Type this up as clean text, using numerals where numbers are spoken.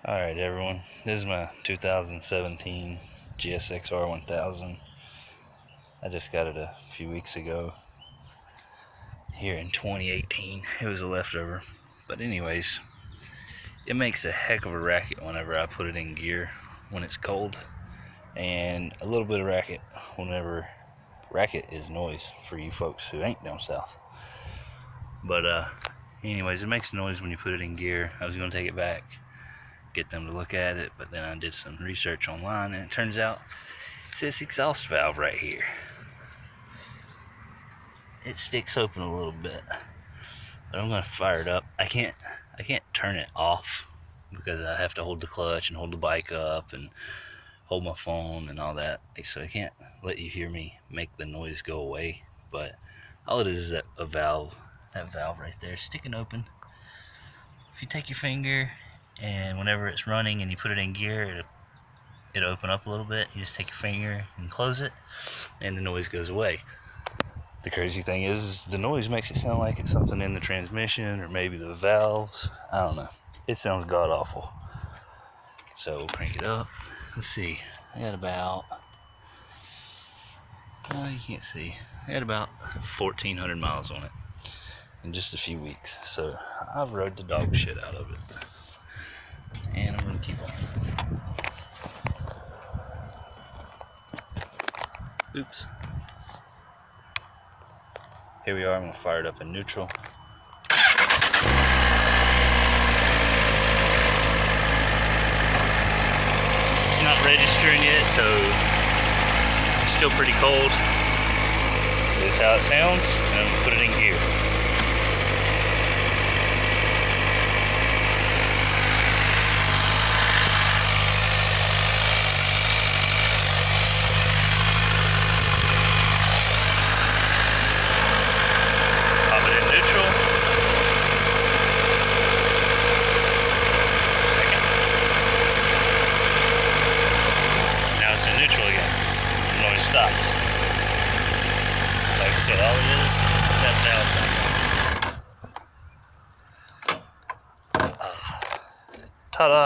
Alright everyone, this is my 2017 gsxr 1000. I just got it a few weeks ago here in 2018. It was a leftover, but anyways, it makes a heck of a racket whenever I put it in gear when it's cold, and a little bit of racket whenever racket is noise for you folks who ain't down south. But anyways, it makes noise when you put it in gear. I was going to take it back, get them to look at it, but then I did some research online, and it turns out it's this exhaust valve right here. It sticks open a little bit, but I'm gonna fire it up. I can't turn it off because I have to hold the clutch and hold the bike up and hold my phone and all that, so I can't let you hear me make the noise go away. But all it is that a valve, that valve right there sticking open. If you take your finger and whenever it's running and you put it in gear, it'll open up a little bit. You just take your finger and close it and the noise goes away. The crazy thing is the noise makes it sound like it's something in the transmission or maybe the valves. I don't know. It sounds god awful. So we'll crank it up. Let's see. I got about, you can't see. I got about 1,400 miles on it in just a few weeks. So I've rode the dog shit out of it. And I'm going to keep on. Oops. Here we are. I'm going to fire it up in neutral. Not registering yet, so it's still pretty cold. This is how it sounds, and I'm gonna put it in gear. Pop it in neutral. Now it's in neutral again. The noise stops. Like I said, all it is that valve. Ta-da!